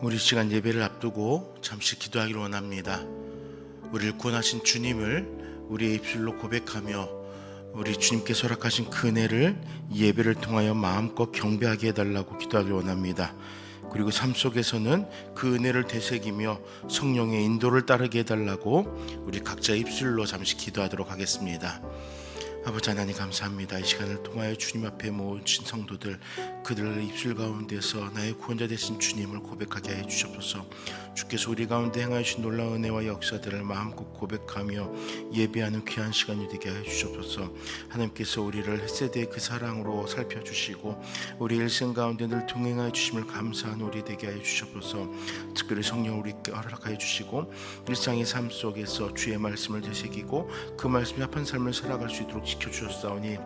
우리 시간 예배를 앞두고 잠시 기도하기를 원합니다. 우리를 구원하신 주님을 우리의 입술로 고백하며 우리 주님께서 허락하신 그 은혜를 이 예배를 통하여 마음껏 경배하게 해달라고 기도하기를 원합니다. 그리고 삶 속에서는 그 은혜를 되새기며 성령의 인도를 따르게 해달라고 우리 각자 입술로 잠시 기도하도록 하겠습니다. 아버지 하나님 감사합니다. 이 시간을 통하여 주님 앞에 모으신 성도들, 그들의 입술 가운데서 나의 구원자 되신 주님을 고백하게 해 주시옵소서. 주께서 우리 가운데 행하여 주신 놀라운 은혜와 역사들을 마음껏 고백하며 예배하는 귀한 시간이 되게 해 주시옵소서. 하나님께서 우리를 헷세대의 그 사랑으로 살펴주시고 우리 일생 가운데 늘 동행하여 주심을 감사한 우리 되게 해 주시옵소서. 특별히 성령 우리께 허락하여 주시고 일상의 삶 속에서 주의 말씀을 되새기고 그 말씀에 합한 삶을 살아갈 수 있도록 지켜주셨사오니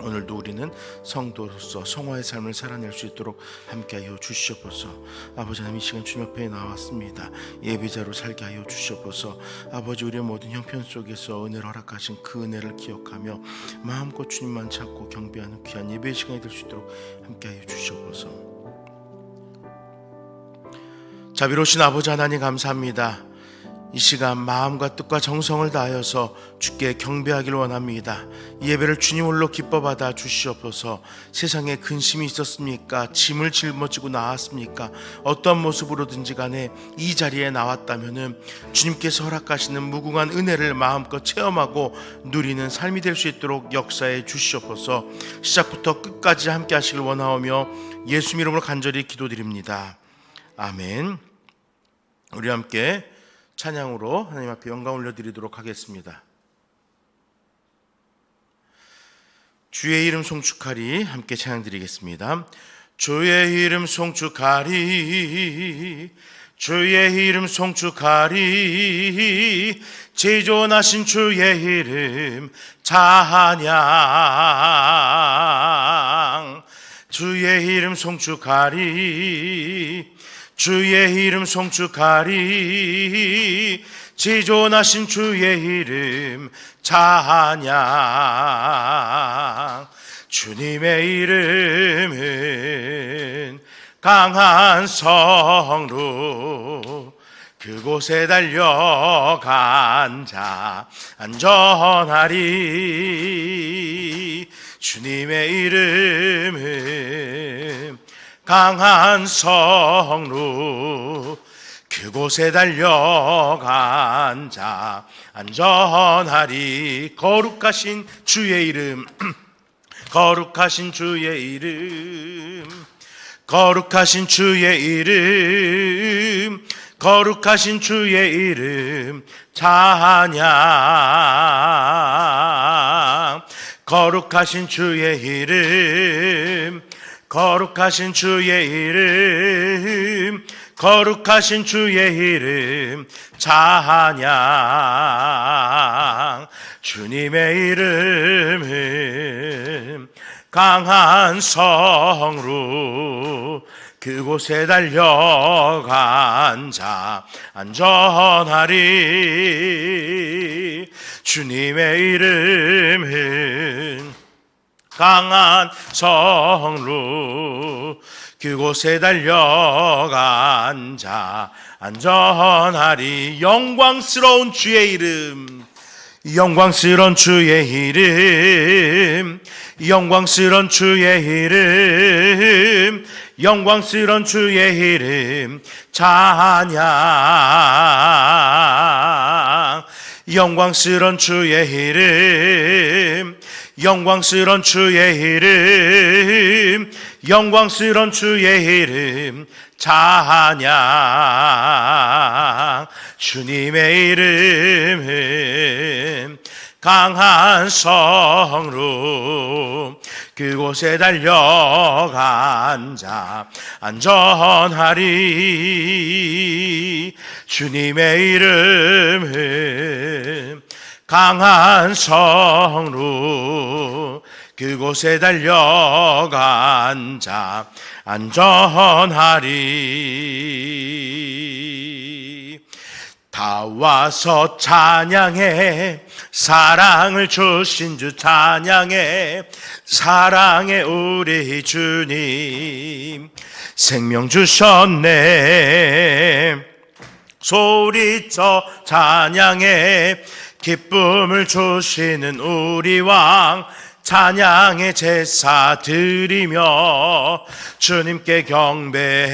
오늘도 우리는 성도로서 성화의 삶을 살아낼 수 있도록 함께하여 주시옵소서. 아버지 하나님, 이 시간 주님 앞에 나왔습니다. 예배자로 살게 하여 주시옵소서. 아버지, 우리의 모든 형편 속에서 은혜를 허락하신 그 은혜를 기억하며 마음껏 주님만 찾고 경배하는 귀한 예배의 시간이 될 수 있도록 함께하여 주시옵소서. 자비로우신 아버지 하나님 감사합니다. 이 시간 마음과 뜻과 정성을 다하여서 주께 경배하기를 원합니다. 이 예배를 주님 홀로 기뻐 받아 주시옵소서. 세상에 근심이 있었습니까? 짐을 짊어지고 나왔습니까? 어떤 모습으로든지 간에 이 자리에 나왔다면은 주님께서 허락하시는 무궁한 은혜를 마음껏 체험하고 누리는 삶이 될 수 있도록 역사해 주시옵소서. 시작부터 끝까지 함께 하시길 원하오며 예수 이름으로 간절히 기도드립니다. 아멘. 우리 함께 찬양으로 하나님 앞에 영광 올려드리도록 하겠습니다. 주의 이름 송축하리 함께 찬양드리겠습니다. 주의 이름 송축하리, 주의 이름 송축하리, 지존하신 주의 이름 찬양. 주의 이름 송축하리, 주의 이름 송축하리, 지존하신 주의 이름 찬양. 주님의 이름은 강한 성로, 그곳에 달려간 자 안전하리. 주님의 이름은 강한 성로, 그곳에 달려간 자 안전하리. 거룩하신 주의 이름, 거룩하신 주의 이름, 거룩하신 주의 이름, 거룩하신 주의 이름 찬양. 거룩하신 주의 이름, 거룩하신 주의 이름, 거룩하신 주의 이름 찬양. 주님의 이름은 강한 성로, 그곳에 달려간 자 안전하리. 주님의 이름은 강한 성로, 그곳에 달려간 자 안전하리. 영광스러운 주의 이름, 영광스러운 주의 이름, 영광스러운 주의 이름, 영광스러운 주의 이름 찬양. 영광스러운 주의 이름, 영광스러운 주의 이름, 영광스러운 주의 이름 찬양. 주님의 이름은 강한 성로, 그곳에 달려간 자 안전하리. 주님의 이름은 강한 성로, 그곳에 달려간 자 안전하리. 다 와서 찬양해, 사랑을 주신 주 찬양해, 사랑해 우리 주님. 생명 주셨네. 소리쳐 찬양해. 기쁨을 주시는 우리 왕 찬양의 제사 드리며 주님께 경배해.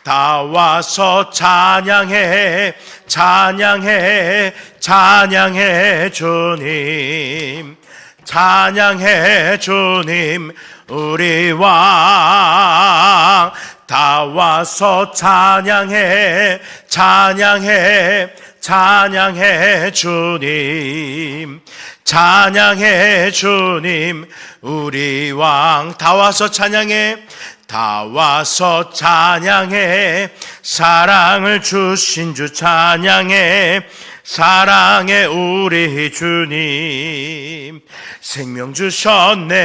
다 와서 찬양해 찬양해 찬양해 주님. 찬양해 주님 우리 왕. 다 와서 찬양해 찬양해 찬양해 주님. 찬양해 주님 우리 왕. 다 와서 찬양해. 다 와서 찬양해. 사랑을 주신 주 찬양해. 사랑해 우리 주님. 생명 주셨네.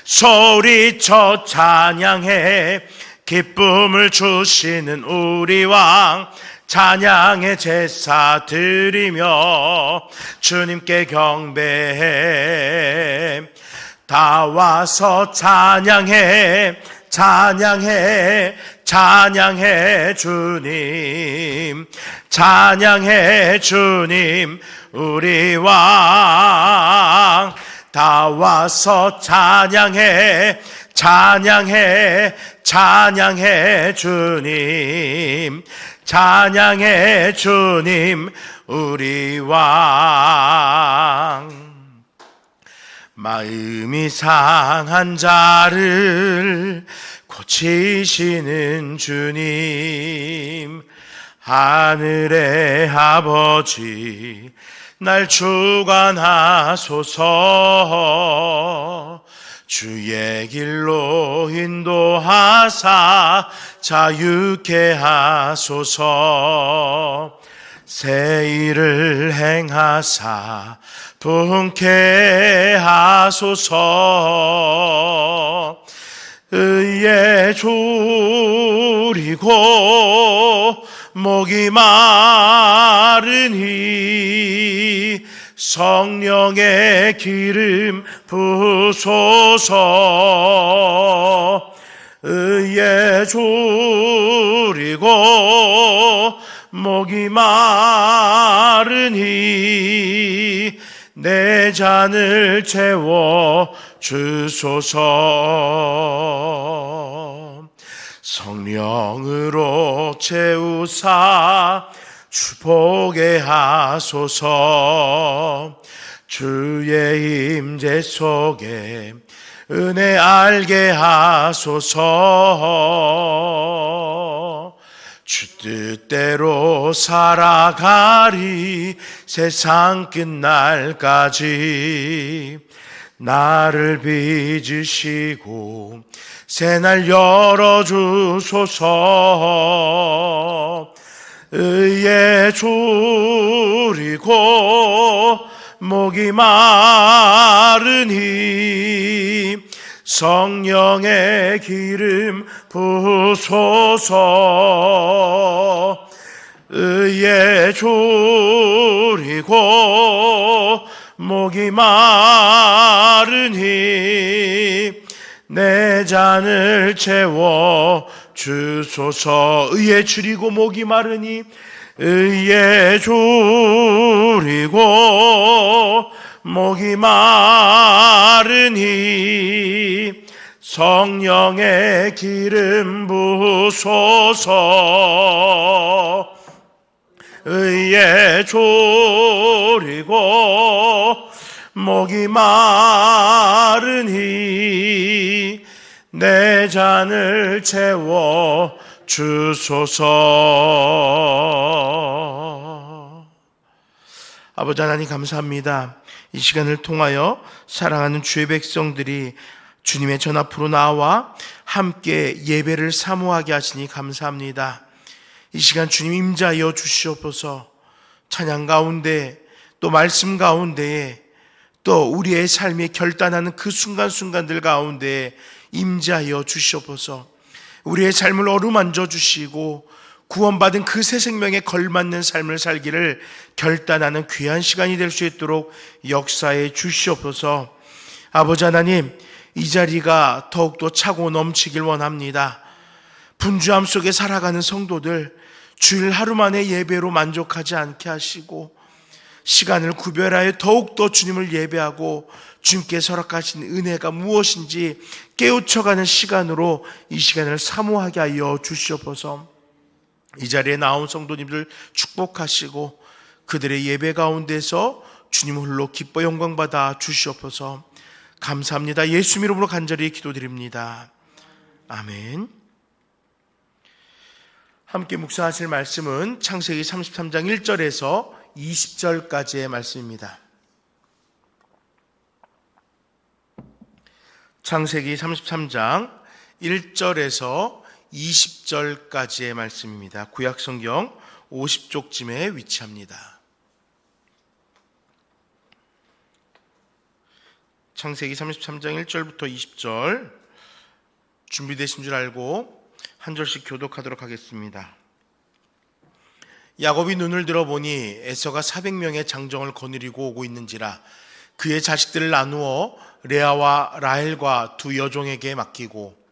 소리쳐 찬양해. 기쁨을 주시는 우리 왕 찬양의 제사 드리며 주님께 경배해. 다 와서 찬양해 찬양해 찬양해 주님. 찬양해 주님 우리 왕. 다 와서 찬양해 찬양해 찬양해 주님. 찬양해 주님 우리 왕. 마음이 상한 자를 고치시는 주님. 하늘의 아버지 날 주관하소서. 주의 길로 인도하사 자유케 하소서. 새 일을 행하사 분케 하소서. 의에 졸이고 목이 마르니 성령의 기름 부소서. 의에 졸이고 목이 마르니 내 잔을 채워 주소서. 성령으로 채우사 주보게 하소서. 주의 임재 속에 은혜 알게 하소서. 주 뜻대로 살아가리 세상 끝날까지. 나를 빚으시고 새날 열어주소서. 의에 졸이고 목이 마르니 성령의 기름 부소서. 의에 졸이고 목이 마르니 내 잔을 채워 주소서. 의에 졸이고 목이 마르니 의에 졸이고 목이 마르니 성령의 기름 부소서. 의에 졸이고 목이 마르니 내 잔을 채워 주소서. 아버지 하나님 감사합니다. 이 시간을 통하여 사랑하는 주의 백성들이 주님의 전 앞으로 나와 함께 예배를 사모하게 하시니 감사합니다. 이 시간 주님 임자하여 주시옵소서. 찬양 가운데 또 말씀 가운데에 또 우리의 삶이 결단하는 그 순간순간들 가운데 임자하여 주시옵소서. 우리의 삶을 어루만져 주시고 구원받은 그 새 생명에 걸맞는 삶을 살기를 결단하는 귀한 시간이 될 수 있도록 역사해 주시옵소서. 아버지 하나님, 이 자리가 더욱더 차고 넘치길 원합니다. 분주함 속에 살아가는 성도들, 주일 하루 만에 예배로 만족하지 않게 하시고 시간을 구별하여 더욱더 주님을 예배하고 주님께 허락하신 은혜가 무엇인지 깨우쳐가는 시간으로 이 시간을 사모하게 하여 주시옵소서. 이 자리에 나온 성도님들 축복하시고 그들의 예배 가운데서 주님 홀로 기뻐 영광받아 주시옵소서. 감사합니다. 예수 이름으로 간절히 기도드립니다. 아멘. 함께 묵상하실 말씀은 창세기 33장 1절에서 20절까지의 말씀입니다. 창세기 33장 1절에서 20절까지의 말씀입니다. 구약성경 50쪽쯤에 위치합니다. 창세기 33장 1절부터 20절 준비되신 줄 알고 한 절씩 교독하도록 하겠습니다. 야곱이 눈을 들어보니 에서가 400명의 장정을 거느리고 오고 있는지라 그의 자식들을 나누어 레아와 라헬과 두 여종에게 맡기고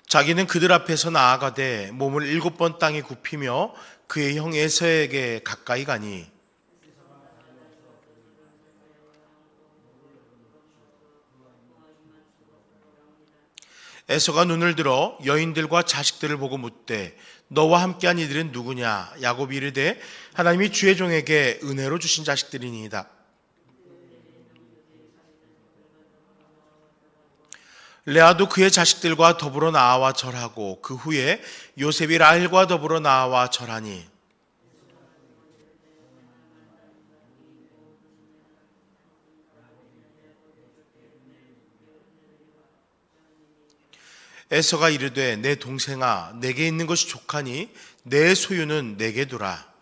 자기는 그들 앞에서 나아가되 몸을 7번 땅에 굽히며 그의 형 에서에게 가까이 가니 에서가 눈을 들어 여인들과 자식들을 보고 묻되 너와 함께한 이들은 누구냐? 야곱이 이르되 하나님이 주의 종에게 은혜로 주신 자식들이니이다. 레아도 그의 자식들과 더불어 나와 절하고 그 후에 요셉이 라헬과 더불어 나와 절하니 에서가 이르되 내 동생아 내게 있는 것이 족하니 내 소유는 내게 두라.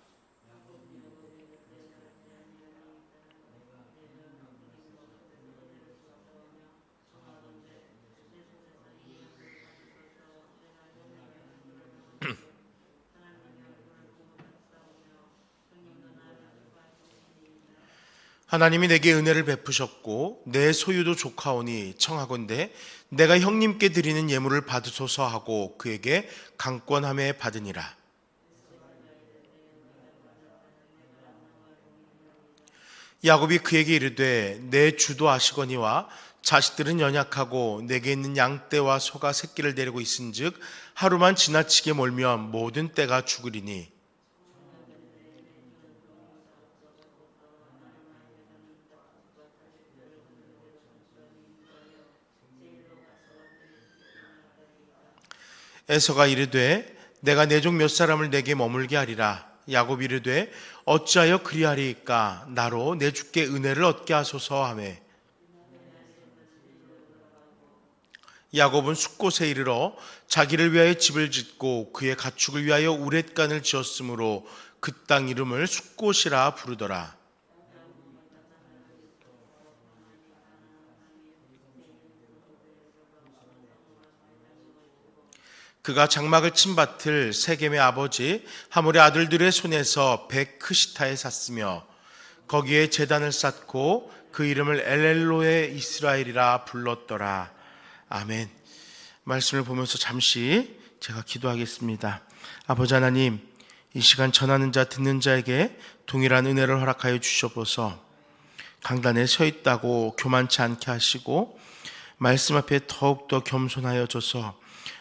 하나님이 내게 은혜를 베푸셨고 내 소유도 족하오니 청하건대 내가 형님께 드리는 예물을 받으소서 하고 그에게 강권함에 받으니라. 야곱이 그에게 이르되 내 주도 아시거니와 자식들은 연약하고 내게 있는 양떼와 소가 새끼를 데리고 있은즉 하루만 지나치게 몰면 모든 떼가 죽으리니 에서가 이르되 내가 내 종 몇 사람을 내게 머물게 하리라. 야곱이 이르되 어찌하여 그리하리이까? 나로 내 주께 은혜를 얻게 하소서 하매 야곱은 숫곳에 이르러 자기를 위하여 집을 짓고 그의 가축을 위하여 우렛간을 지었으므로 그 땅 이름을 숫곳이라 부르더라. 그가 장막을 친 밭을 세겜의 아버지 하몰의 아들들의 손에서 베크시타에 샀으며 거기에 제단을 쌓고 그 이름을 엘엘로의 이스라엘이라 불렀더라. 아멘. 말씀을 보면서 잠시 제가 기도하겠습니다. 아버지 하나님, 이 시간 전하는 자 듣는 자에게 동일한 은혜를 허락하여 주시옵소서. 강단에 서 있다고 교만치 않게 하시고 말씀 앞에 더욱더 겸손하여져서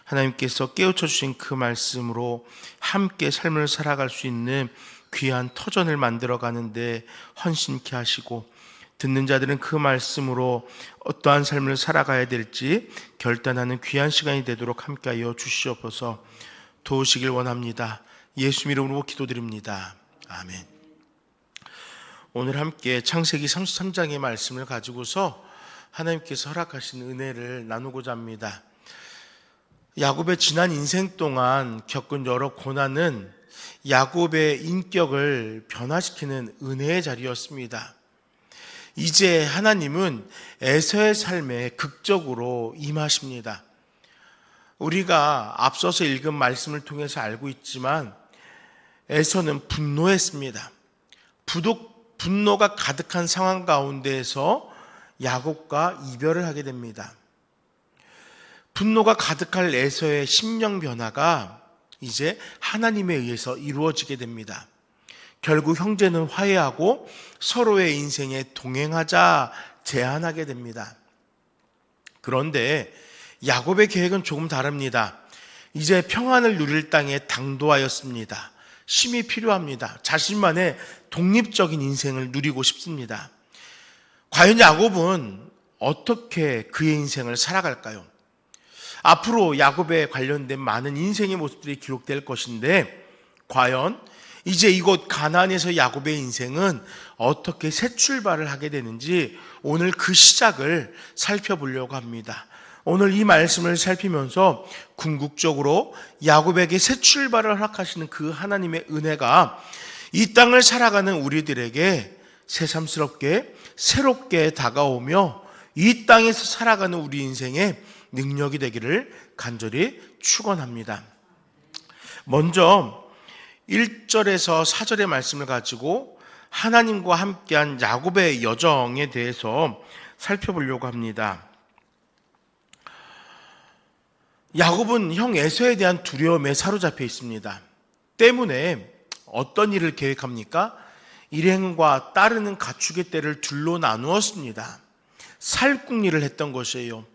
하나님께서 깨우쳐 주신 그 말씀으로 함께 삶을 살아갈 수 있는 귀한 터전을 만들어 가는데 헌신케 하시고 듣는 자들은 그 말씀으로 어떠한 삶을 살아가야 될지 결단하는 귀한 시간이 되도록 함께하여 주시옵소서. 도우시길 원합니다. 예수 이름으로 기도드립니다. 아멘. 오늘 함께 창세기 33장의 말씀을 가지고서 하나님께서 허락하신 은혜를 나누고자 합니다. 야곱의 지난 인생 동안 겪은 여러 고난은 야곱의 인격을 변화시키는 은혜의 자리였습니다. 이제 하나님은 에서의 삶에 극적으로 임하십니다. 우리가 앞서서 읽은 말씀을 통해서 알고 있지만 에서는 분노했습니다. 분노가 가득한 상황 가운데에서 야곱과 이별을 하게 됩니다. 분노가 가득할 에서의 심령 변화가 이제 하나님에 의해서 이루어지게 됩니다. 결국 형제는 화해하고 서로의 인생에 동행하자 제안하게 됩니다. 그런데 야곱의 계획은 조금 다릅니다. 이제 평안을 누릴 땅에 당도하였습니다. 쉼이 필요합니다. 자신만의 독립적인 인생을 누리고 싶습니다. 과연 야곱은 어떻게 그의 인생을 살아갈까요? 앞으로 야곱에 관련된 많은 인생의 모습들이 기록될 것인데 과연 이제 이곳 가나안에서 야곱의 인생은 어떻게 새 출발을 하게 되는지 오늘 그 시작을 살펴보려고 합니다. 오늘 이 말씀을 살피면서 궁극적으로 야곱에게 새 출발을 허락하시는 그 하나님의 은혜가 이 땅을 살아가는 우리들에게 새삼스럽게 새롭게 다가오며 이 땅에서 살아가는 우리 인생의 능력이 되기를 간절히 축원합니다. 먼저 1절에서 4절의 말씀을 가지고 하나님과 함께한 야곱의 여정에 대해서 살펴보려고 합니다. 야곱은 형 에서에 대한 두려움에 사로잡혀 있습니다. 때문에 어떤 일을 계획합니까? 일행과 따르는 가축의 떼를 둘로 나누었습니다. 살궁리를 했던 것이에요.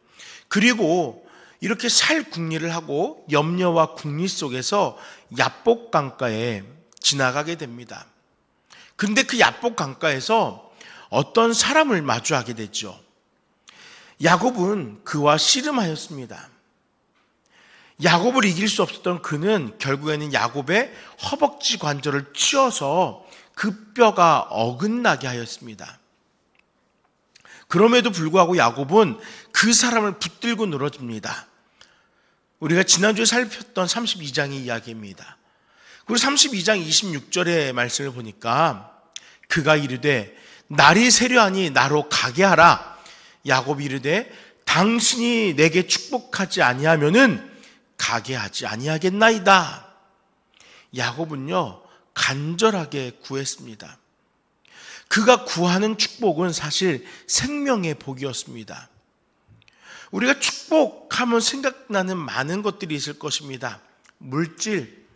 그리고 이렇게 살궁리를 하고 염려와 궁리 속에서 야복 강가에 지나가게 됩니다. 근데 그 야복 강가에서 어떤 사람을 마주하게 되죠. 야곱은 그와 씨름하였습니다. 야곱을 이길 수 없었던 그는 결국에는 야곱의 허벅지 관절을 찧어서 그 뼈가 어긋나게 하였습니다. 그럼에도 불구하고 야곱은 그 사람을 붙들고 늘어집니다. 우리가 지난주에 살폈던 32장의 이야기입니다. 그리고 32장 26절의 말씀을 보니까 그가 이르되 날이 새려하니 나로 가게 하라. 야곱이 이르되 당신이 내게 축복하지 아니하면은 가게 하지 아니하겠나이다. 야곱은요 간절하게 구했습니다. 그가 구하는 축복은 사실 생명의 복이었습니다. 우리가 축복하면 생각나는 많은 것들이 있을 것입니다. 물질,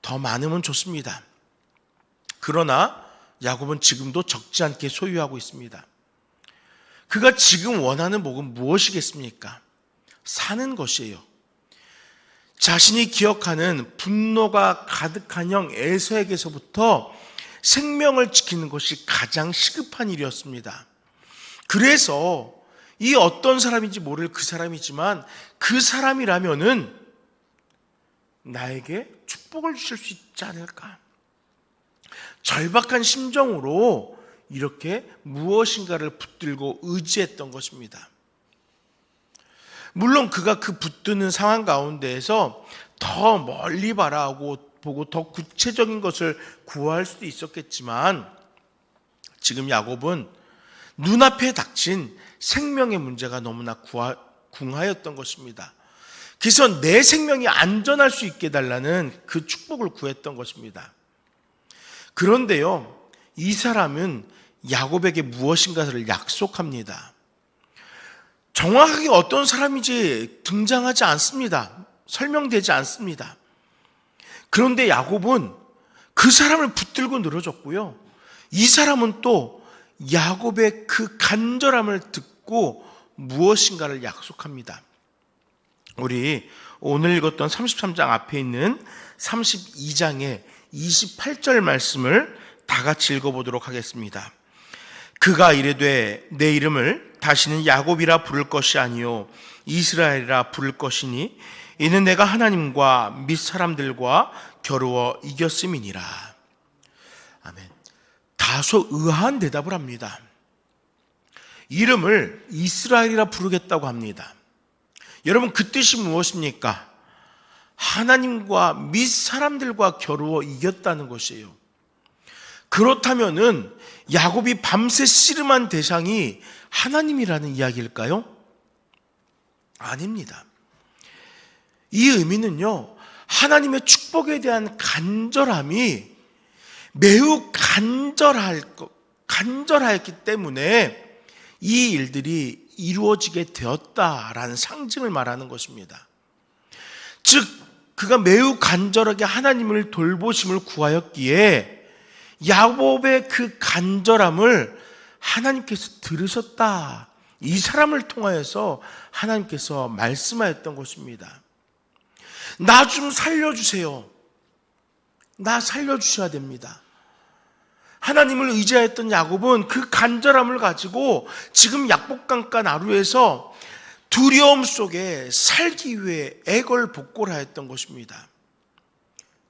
더 많으면 좋습니다. 그러나 야곱은 지금도 적지 않게 소유하고 있습니다. 그가 지금 원하는 복은 무엇이겠습니까? 사는 것이에요. 자신이 기억하는 분노가 가득한 형 에서에게서부터 생명을 지키는 것이 가장 시급한 일이었습니다. 그래서 이 어떤 사람인지 모를 그 사람이지만 그 사람이라면은 나에게 축복을 주실 수 있지 않을까? 절박한 심정으로 이렇게 무엇인가를 붙들고 의지했던 것입니다. 물론 그가 그 붙드는 상황 가운데에서 더 멀리 바라보고 더 구체적인 것을 구할 수도 있었겠지만 지금 야곱은 눈앞에 닥친 생명의 문제가 너무나 궁하였던 것입니다. 그래서 내 생명이 안전할 수 있게 해달라는 그 축복을 구했던 것입니다. 그런데요, 이 사람은 야곱에게 무엇인가를 약속합니다. 정확하게 어떤 사람인지 등장하지 않습니다. 설명되지 않습니다. 그런데 야곱은 그 사람을 붙들고 늘어졌고요. 이 사람은 또 야곱의 그 간절함을 듣고 무엇인가를 약속합니다. 우리 오늘 읽었던 33장 앞에 있는 32장의 28절 말씀을 다 같이 읽어보도록 하겠습니다. 그가 이르되 내 이름을 다시는 야곱이라 부를 것이 아니요 이스라엘이라 부를 것이니 이는 내가 하나님과 밑 사람들과 겨루어 이겼음이니라. 아멘. 다소 의아한 대답을 합니다. 이름을 이스라엘이라 부르겠다고 합니다. 여러분 그 뜻이 무엇입니까? 하나님과 밑 사람들과 겨루어 이겼다는 것이에요. 그렇다면은 야곱이 밤새 씨름한 대상이 하나님이라는 이야기일까요? 아닙니다. 이 의미는요, 하나님의 축복에 대한 간절함이 매우 간절하였기 때문에 이 일들이 이루어지게 되었다라는 상징을 말하는 것입니다. 즉 그가 매우 간절하게 하나님을 돌보심을 구하였기에 야곱의 그 간절함을 하나님께서 들으셨다. 이 사람을 통하여서 하나님께서 말씀하였던 것입니다. 나 좀 살려주세요. 나 살려주셔야 됩니다. 하나님을 의지하였던 야곱은 그 간절함을 가지고 지금 약복강가 나루에서 두려움 속에 살기 위해 애걸복걸을 하였던 것입니다.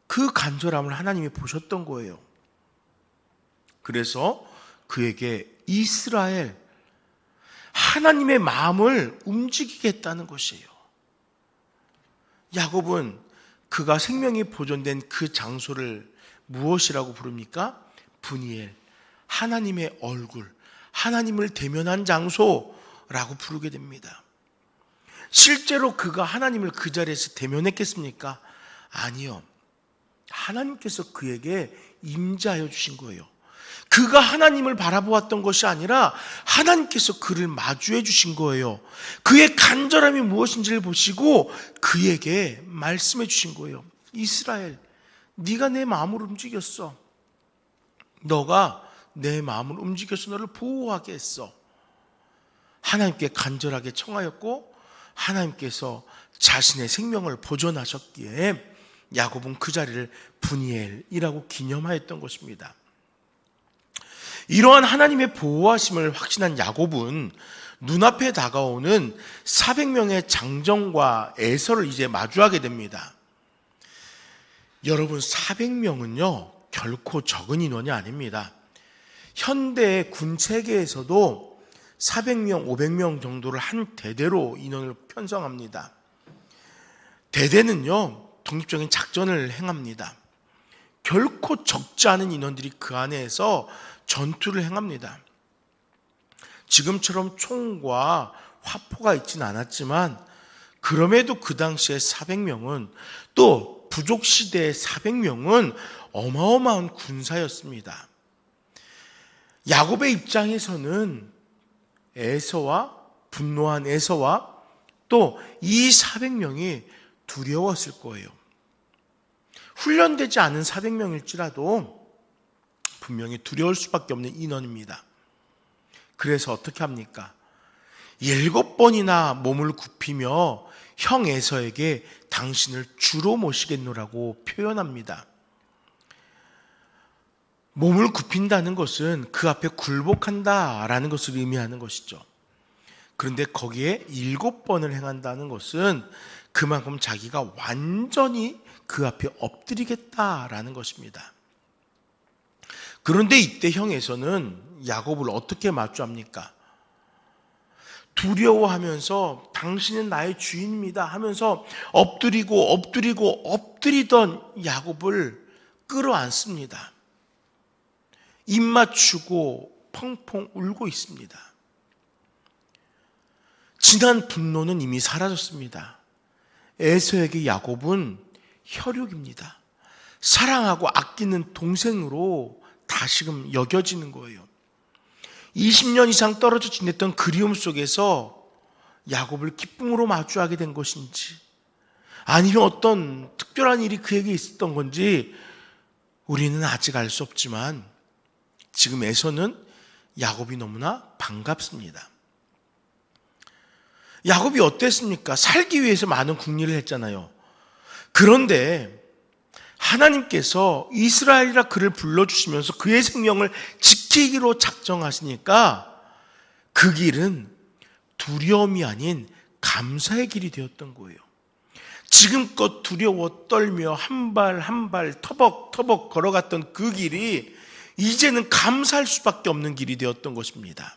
그 간절함을 하나님이 보셨던 거예요. 그래서 그에게 이스라엘, 하나님의 마음을 움직이겠다는 것이에요. 야곱은 그가 생명이 보존된 그 장소를 무엇이라고 부릅니까? 브니엘, 하나님의 얼굴, 하나님을 대면한 장소라고 부르게 됩니다. 실제로 그가 하나님을 그 자리에서 대면했겠습니까? 아니요. 하나님께서 그에게 임재하여 주신 거예요. 그가 하나님을 바라보았던 것이 아니라 하나님께서 그를 마주해 주신 거예요. 그의 간절함이 무엇인지를 보시고 그에게 말씀해 주신 거예요. 이스라엘, 네가 내 마음을 움직였어. 너가 내 마음을 움직여서 너를 보호하게 했어. 하나님께 간절하게 청하였고 하나님께서 자신의 생명을 보존하셨기에 야곱은 그 자리를 브니엘이라고 기념하였던 것입니다. 이러한 하나님의 보호하심을 확신한 야곱은 눈앞에 다가오는 400명의 장정과 에서를 이제 마주하게 됩니다. 여러분, 400명은요 결코 적은 인원이 아닙니다. 현대 군 체계에서도 400명, 500명 정도를 한 대대로 인원을 편성합니다. 대대는요 독립적인 작전을 행합니다. 결코 적지 않은 인원들이 그 안에서 전투를 행합니다. 지금처럼 총과 화포가 있지는 않았지만 그럼에도 그 당시에 400명은 또 부족 시대의 400명은 어마어마한 군사였습니다. 야곱의 입장에서는 에서와 분노한 에서와 또 이 400명이 두려웠을 거예요. 훈련되지 않은 400명일지라도 분명히 두려울 수밖에 없는 인원입니다. 그래서 어떻게 합니까? 7번이나 몸을 굽히며 형 에서에게 당신을 주로 모시겠노라고 표현합니다. 몸을 굽힌다는 것은 그 앞에 굴복한다라는 것을 의미하는 것이죠. 그런데 거기에 7번을 행한다는 것은 그만큼 자기가 완전히 그 앞에 엎드리겠다라는 것입니다. 그런데 이때 형에서는 야곱을 어떻게 마주합니까? 두려워하면서 당신은 나의 주인입니다 하면서 엎드리던 야곱을 끌어안습니다. 입 맞추고 펑펑 울고 있습니다. 지난 분노는 이미 사라졌습니다. 에서에게 야곱은 혈육입니다. 사랑하고 아끼는 동생으로 다시금 여겨지는 거예요. 20년 이상 떨어져 지냈던 그리움 속에서 야곱을 기쁨으로 마주하게 된 것인지 아니면 어떤 특별한 일이 그에게 있었던 건지 우리는 아직 알 수 없지만 지금 에서는 야곱이 너무나 반갑습니다. 야곱이 어땠습니까? 살기 위해서 많은 국리를 했잖아요. 그런데 하나님께서 이스라엘이라 그를 불러주시면서 그의 생명을 지키기로 작정하시니까 그 길은 두려움이 아닌 감사의 길이 되었던 거예요. 지금껏 두려워 떨며 한 발 한 발 터벅터벅 걸어갔던 그 길이 이제는 감사할 수밖에 없는 길이 되었던 것입니다.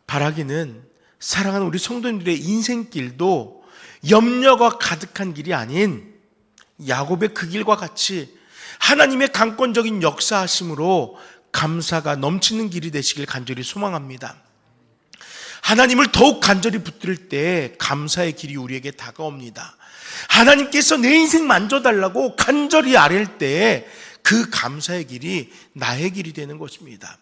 바라기는 사랑하는 우리 성도님들의 인생길도 염려가 가득한 길이 아닌 야곱의 그 길과 같이 하나님의 강권적인 역사하심으로 감사가 넘치는 길이 되시길 간절히 소망합니다. 하나님을 더욱 간절히 붙들 때 감사의 길이 우리에게 다가옵니다. 하나님께서 내 인생 만져달라고 간절히 아랠 때 그 감사의 길이 나의 길이 되는 것입니다.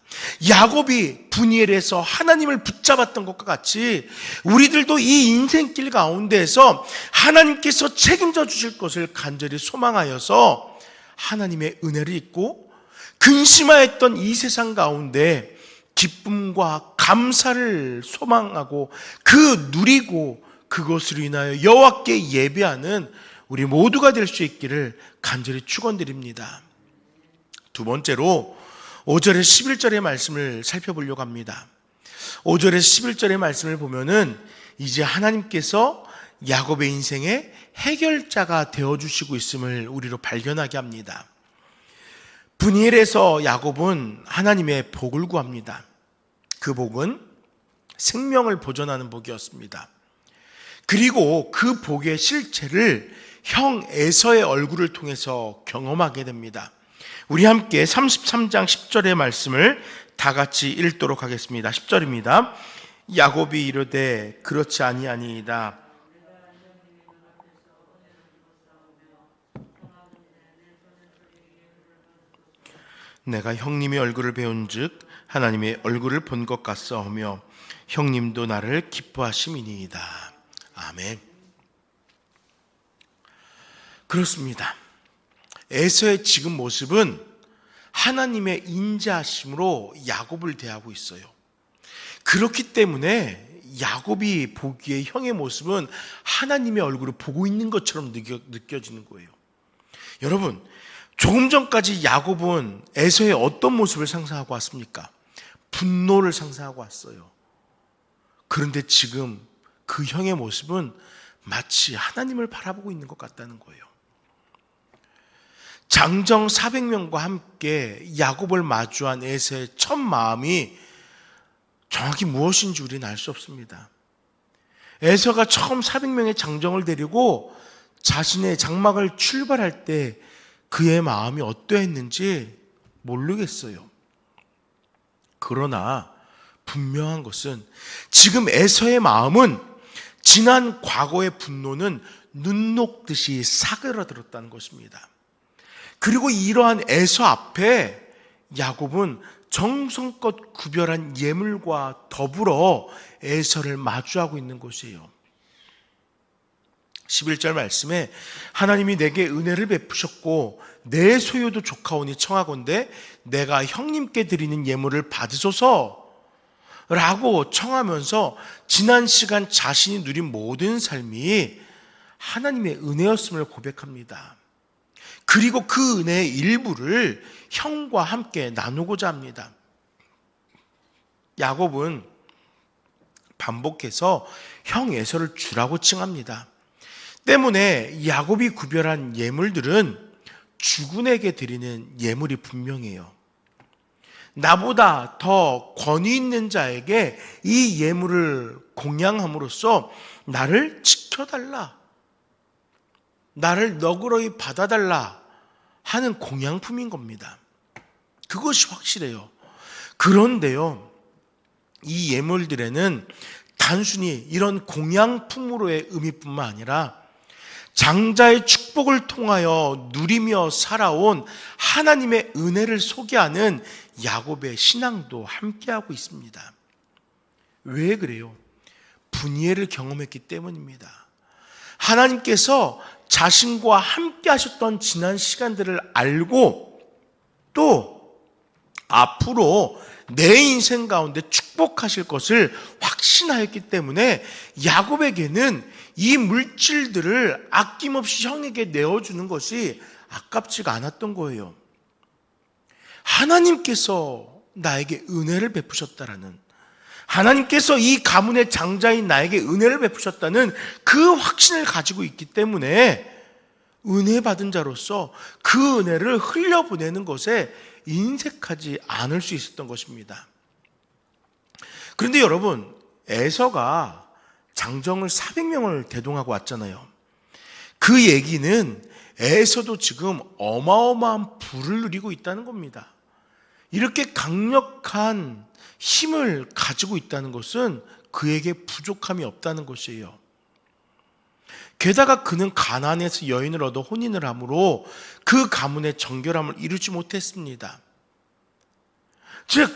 야곱이 브니엘에서 하나님을 붙잡았던 것과 같이 우리들도 이 인생길 가운데에서 하나님께서 책임져 주실 것을 간절히 소망하여서 하나님의 은혜를 잊고 근심하였던 이 세상 가운데 기쁨과 감사를 소망하고 누리고 그것으로 인하여 여호와께 예배하는 우리 모두가 될 수 있기를 간절히 축원드립니다. 두 번째로 5절에 11절의 말씀을 살펴보려고 합니다. 5절에 11절의 말씀을 보면은 이제 하나님께서 야곱의 인생의 해결자가 되어주시고 있음을 우리로 발견하게 합니다. 브니엘에서 야곱은 하나님의 복을 구합니다. 그 복은 생명을 보존하는 복이었습니다. 그리고 그 복의 실체를 형 에서의 얼굴을 통해서 경험하게 됩니다. 우리 함께 33장 10절의 말씀을 다 같이 읽도록 하겠습니다. 10절입니다. 야곱이 이르되 그렇지 아니하니이다. 내가 형님의 얼굴을 배운즉 하나님의 얼굴을 본 것 같사오며 형님도 나를 기뻐하심이니이다. 아멘. 그렇습니다. 에서의 지금 모습은 하나님의 인자하심으로 야곱을 대하고 있어요. 그렇기 때문에 야곱이 보기에 형의 모습은 하나님의 얼굴을 보고 있는 것처럼 느껴지는 거예요. 여러분, 조금 전까지 야곱은 에서의 어떤 모습을 상상하고 왔습니까? 분노를 상상하고 왔어요. 그런데 지금 그 형의 모습은 마치 하나님을 바라보고 있는 것 같다는 거예요. 장정 400명과 함께 야곱을 마주한 에서의 첫 마음이 정확히 무엇인지 우리는 알 수 없습니다. 에서가 처음 400명의 장정을 데리고 자신의 장막을 출발할 때 그의 마음이 어떠했는지 모르겠어요. 그러나 분명한 것은 지금 에서의 마음은 지난 과거의 분노는 눈 녹듯이 사그라들었다는 것입니다. 그리고 이러한 에서 앞에 야곱은 정성껏 구별한 예물과 더불어 에서를 마주하고 있는 것이에요. 11절 말씀에 하나님이 내게 은혜를 베푸셨고 내 소유도 조카오니 청하건대 내가 형님께 드리는 예물을 받으소서 라고 청하면서 지난 시간 자신이 누린 모든 삶이 하나님의 은혜였음을 고백합니다. 그리고 그 은혜의 일부를 형과 함께 나누고자 합니다. 야곱은 반복해서 형 에서를 주라고 칭합니다. 때문에 야곱이 구별한 예물들은 주군에게 드리는 예물이 분명해요. 나보다 더 권위 있는 자에게 이 예물을 공양함으로써 나를 지켜달라, 나를 너그러이 받아달라 하는 공양품인 겁니다. 그것이 확실해요. 그런데요, 이 예물들에는 단순히 이런 공양품으로의 의미뿐만 아니라 장자의 축복을 통하여 누리며 살아온 하나님의 은혜를 소개하는 야곱의 신앙도 함께하고 있습니다. 왜 그래요? 분이엘을 경험했기 때문입니다. 하나님께서 자신과 함께 하셨던 지난 시간들을 알고 또 앞으로 내 인생 가운데 축복하실 것을 확신하였기 때문에 야곱에게는 이 물질들을 아낌없이 형에게 내어주는 것이 아깝지가 않았던 거예요. 하나님께서 나에게 은혜를 베푸셨다라는, 하나님께서 이 가문의 장자인 나에게 은혜를 베푸셨다는 그 확신을 가지고 있기 때문에 은혜 받은 자로서 그 은혜를 흘려보내는 것에 인색하지 않을 수 있었던 것입니다. 그런데 여러분, 에서가 장정을 400명을 대동하고 왔잖아요. 그 얘기는 에서도 지금 어마어마한 부를 누리고 있다는 겁니다. 이렇게 강력한 힘을 가지고 있다는 것은 그에게 부족함이 없다는 것이에요. 게다가 그는 가나안에서 여인을 얻어 혼인을 함으로 그 가문의 정결함을 이루지 못했습니다. 즉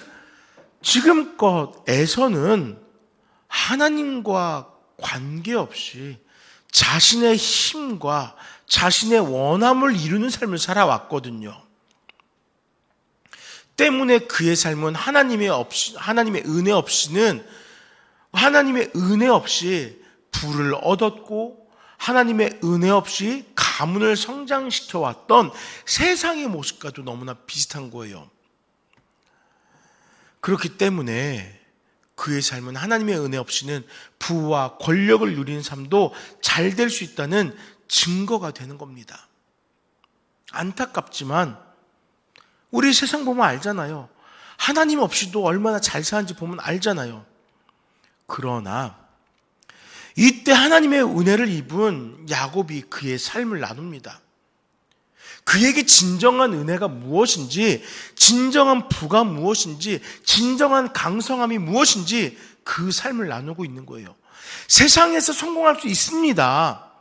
지금껏 에서는 하나님과 관계없이 자신의 힘과 자신의 원함을 이루는 삶을 살아왔거든요. 때문에 그의 삶은 하나님의 은혜 없이 부를 얻었고 하나님의 은혜 없이 가문을 성장시켜 왔던 세상의 모습과도 너무나 비슷한 거예요. 그렇기 때문에 그의 삶은 하나님의 은혜 없이는 부와 권력을 누리는 삶도 잘 될 수 있다는 증거가 되는 겁니다. 안타깝지만 우리 세상 보면 알잖아요. 하나님 없이도 얼마나 잘 사는지 보면 알잖아요. 그러나 이때 하나님의 은혜를 입은 야곱이 그의 삶을 나눕니다. 그에게 진정한 은혜가 무엇인지, 진정한 부가 무엇인지, 진정한 강성함이 무엇인지 그 삶을 나누고 있는 거예요. 세상에서 성공할 수 있습니다.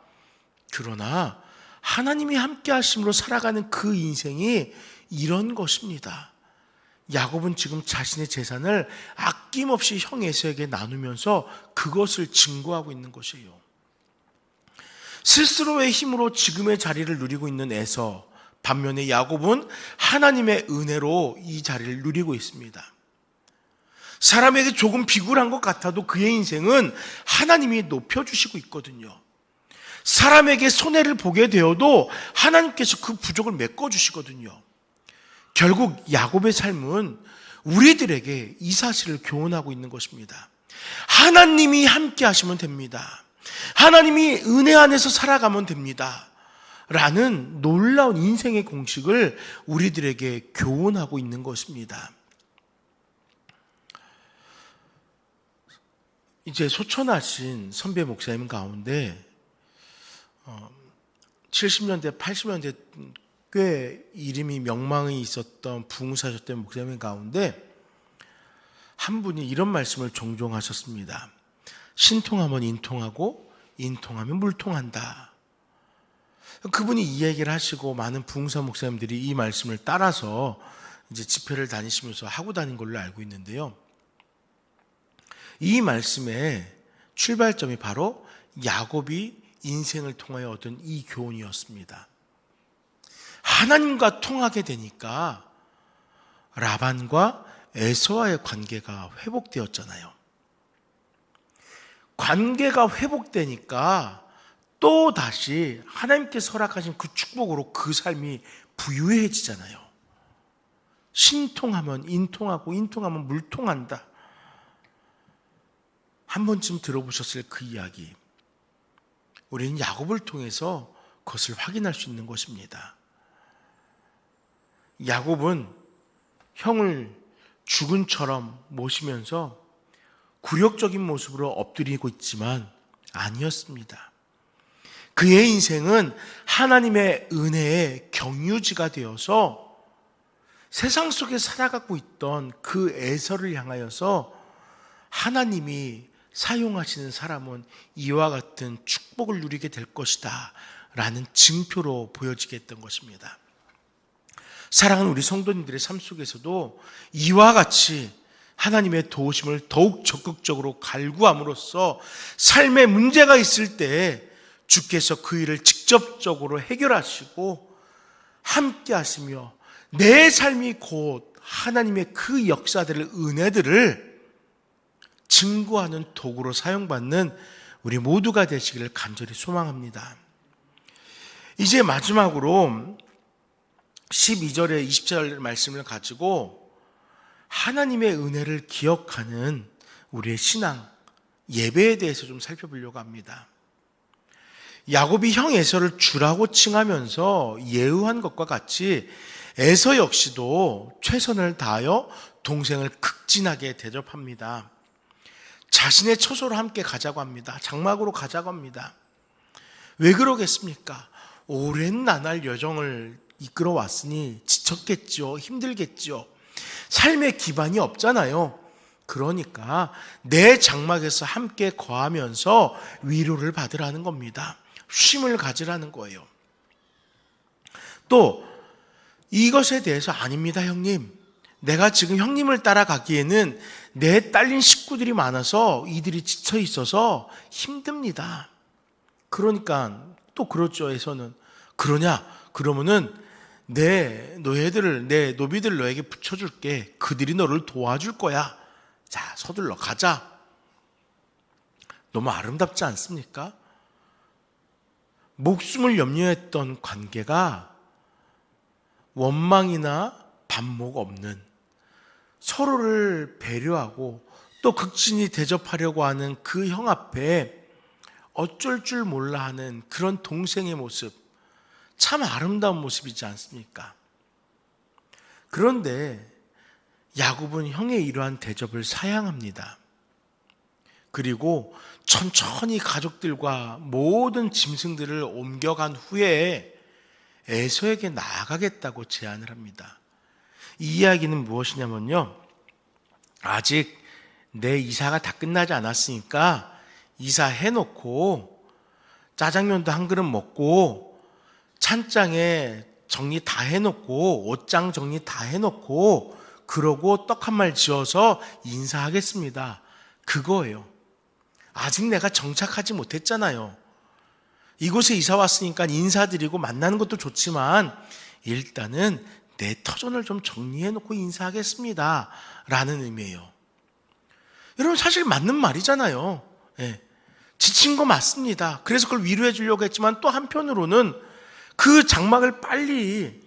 그러나 하나님이 함께 하심으로 살아가는 그 인생이 이런 것입니다. 야곱은 지금 자신의 재산을 아낌없이 형 에서에게 나누면서 그것을 증거하고 있는 것이에요. 스스로의 힘으로 지금의 자리를 누리고 있는 에서, 반면에 야곱은 하나님의 은혜로 이 자리를 누리고 있습니다. 사람에게 조금 비굴한 것 같아도 그의 인생은 하나님이 높여주시고 있거든요. 사람에게 손해를 보게 되어도 하나님께서 그 부족을 메꿔주시거든요. 결국 야곱의 삶은 우리들에게 이 사실을 교훈하고 있는 것입니다. 하나님이 함께 하시면 됩니다. 하나님이 은혜 안에서 살아가면 됩니다. 라는 놀라운 인생의 공식을 우리들에게 교훈하고 있는 것입니다. 이제 소천하신 선배 목사님 가운데 70년대, 80년대 꽤 이름이 명망이 있었던 부흥사셨던 목사님 가운데 한 분이 이런 말씀을 종종 하셨습니다. 신통하면 인통하고 인통하면 물통한다. 그분이 이 얘기를 하시고 많은 부흥사 목사님들이 이 말씀을 따라서 이제 집회를 다니시면서 하고 다닌 걸로 알고 있는데요. 이 말씀의 출발점이 바로 야곱이 인생을 통하여 얻은 이 교훈이었습니다. 하나님과 통하게 되니까 라반과 에서와의 관계가 회복되었잖아요. 관계가 회복되니까 또 다시 하나님께서 허락하신 그 축복으로 그 삶이 부유해지잖아요. 신통하면 인통하고 인통하면 물통한다. 한 번쯤 들어보셨을 그 이야기. 우리는 야곱을 통해서 그것을 확인할 수 있는 것입니다. 야곱은 형을 죽은처럼 모시면서 굴욕적인 모습으로 엎드리고 있지만 아니었습니다. 그의 인생은 하나님의 은혜의 경유지가 되어서 세상 속에 살아가고 있던 그 에서를 향하여서 하나님이 사용하시는 사람은 이와 같은 축복을 누리게 될 것이다 라는 증표로 보여지게 했던 것입니다. 사랑하는 우리 성도님들의 삶 속에서도 이와 같이 하나님의 도우심을 더욱 적극적으로 갈구함으로써 삶에 문제가 있을 때 주께서 그 일을 직접적으로 해결하시고 함께 하시며 내 삶이 곧 하나님의 그 역사들을, 은혜들을 증거하는 도구로 사용받는 우리 모두가 되시기를 간절히 소망합니다. 이제 마지막으로 12절에 20절 말씀을 가지고 하나님의 은혜를 기억하는 우리의 신앙, 예배에 대해서 좀 살펴보려고 합니다. 야곱이 형 에서를 주라고 칭하면서 예우한 것과 같이 에서 역시도 최선을 다하여 동생을 극진하게 대접합니다. 자신의 처소로 함께 가자고 합니다. 장막으로 가자고 합니다. 왜 그러겠습니까? 오랜 나날 여정을 이끌어 왔으니 지쳤겠죠. 힘들겠죠. 삶의 기반이 없잖아요. 그러니까 내 장막에서 함께 거하면서 위로를 받으라는 겁니다. 쉼을 가지라는 거예요. 또 이것에 대해서 아닙니다, 형님. 내가 지금 형님을 따라가기에는 내 딸린 식구들이 많아서 이들이 지쳐 있어서 힘듭니다. 그러니까 또 그렇죠, 에서는. 그러냐? 그러면은 내 노예들을, 내 노비들을 너에게 붙여줄게. 그들이 너를 도와줄 거야. 자, 서둘러 가자. 너무 아름답지 않습니까? 목숨을 염려했던 관계가 원망이나 반목 없는, 서로를 배려하고 또 극진히 대접하려고 하는 그 형 앞에 어쩔 줄 몰라 하는 그런 동생의 모습, 참 아름다운 모습이지 않습니까? 그런데 야곱은 형의 이러한 대접을 사양합니다. 그리고 천천히 가족들과 모든 짐승들을 옮겨간 후에 에서에게 나아가겠다고 제안을 합니다. 이 이야기는 무엇이냐면요, 아직 내 이사가 다 끝나지 않았으니까 이사해놓고 짜장면도 한 그릇 먹고 찬장에 정리 다 해놓고 옷장 정리 다 해놓고 그러고 떡 한 말 지어서 인사하겠습니다. 그거예요. 아직 내가 정착하지 못했잖아요. 이곳에 이사 왔으니까 인사드리고 만나는 것도 좋지만 일단은 내 터전을 좀 정리해놓고 인사하겠습니다 라는 의미예요. 여러분, 사실 맞는 말이잖아요. 예. 지친 거 맞습니다. 그래서 그걸 위로해 주려고 했지만 또 한편으로는 그 장막을 빨리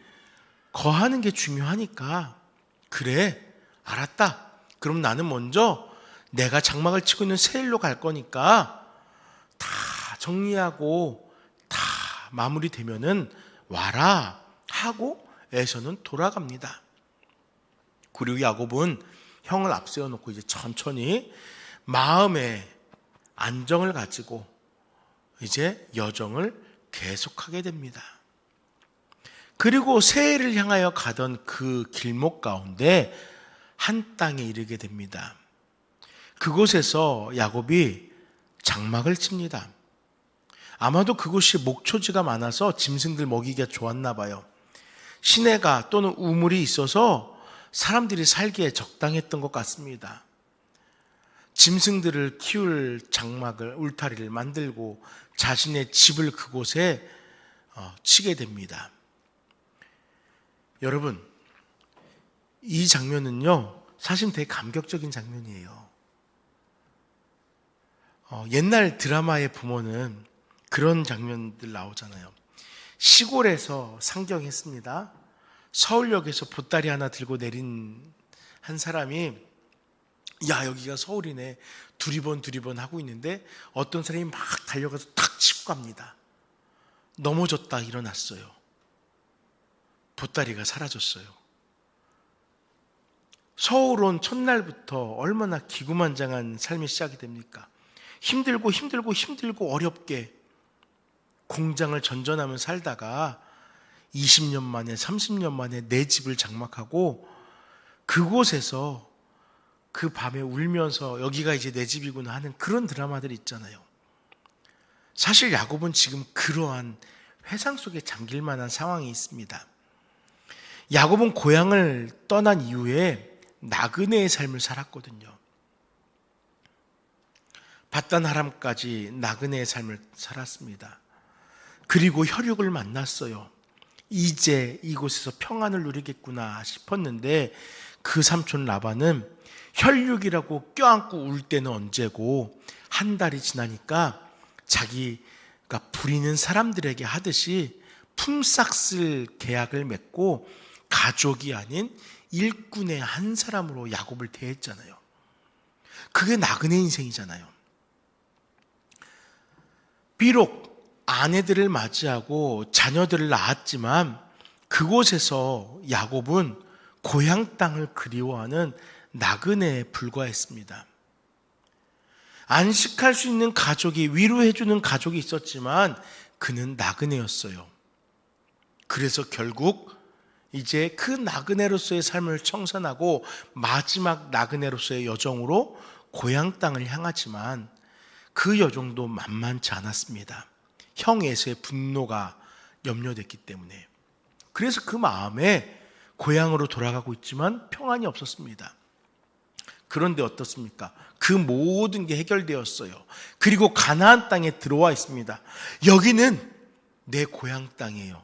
거하는 게 중요하니까, 그래, 알았다. 그럼 나는 먼저 내가 장막을 치고 있는 세일로 갈 거니까 다 정리하고 다 마무리되면은 와라 하고 에서는 돌아갑니다. 그리고 야곱은 형을 앞세워 놓고 이제 천천히 마음의 안정을 가지고 이제 여정을 계속하게 됩니다. 그리고 세일을 향하여 가던 그 길목 가운데 한 땅에 이르게 됩니다. 그곳에서 야곱이 장막을 칩니다. 아마도 그곳이 목초지가 많아서 짐승들 먹이기가 좋았나 봐요. 시내가 또는 우물이 있어서 사람들이 살기에 적당했던 것 같습니다. 짐승들을 키울 장막을, 울타리를 만들고 자신의 집을 그곳에 치게 됩니다. 여러분, 이 장면은요, 사실 되게 감격적인 장면이에요. 옛날 드라마에 보면은 그런 장면들 나오잖아요. 시골에서 상경했습니다. 서울역에서 보따리 하나 들고 내린 한 사람이, 야, 여기가 서울이네, 두리번 하고 있는데 어떤 사람이 막 달려가서 탁 치고 갑니다. 넘어졌다 일어났어요. 보따리가 사라졌어요. 서울 온 첫날부터 얼마나 기구만장한 삶이 시작이 됩니까? 힘들고 어렵게 공장을 전전하며 살다가 20년 만에 30년 만에 내 집을 장막하고 그곳에서 그 밤에 울면서 여기가 이제 내 집이구나 하는 그런 드라마들이 있잖아요. 사실 야곱은 지금 그러한 회상 속에 잠길 만한 상황이 있습니다. 야곱은 고향을 떠난 이후에 나그네의 삶을 살았거든요. 밧단 아람까지 나그네의 삶을 살았습니다. 그리고 혈육을 만났어요. 이제 이곳에서 평안을 누리겠구나 싶었는데 그 삼촌 라반은 혈육이라고 껴안고 울 때는 언제고 한 달이 지나니까 자기가 부리는 사람들에게 하듯이 품삯을 계약을 맺고 가족이 아닌 일꾼의 한 사람으로 야곱을 대했잖아요. 그게 나그네 인생이잖아요. 비록 아내들을 맞이하고 자녀들을 낳았지만 그곳에서 야곱은 고향 땅을 그리워하는 나그네에 불과했습니다. 안식할 수 있는 가족이, 위로해주는 가족이 있었지만 그는 나그네였어요. 그래서 결국 이제 그 나그네로서의 삶을 청산하고 마지막 나그네로서의 여정으로 고향 땅을 향하지만 그 여정도 만만치 않았습니다. 형 에서의 분노가 염려됐기 때문에. 그래서 그 마음에 고향으로 돌아가고 있지만 평안이 없었습니다. 그런데 어떻습니까? 그 모든 게 해결되었어요. 그리고 가나안 땅에 들어와 있습니다. 여기는 내 고향 땅이에요.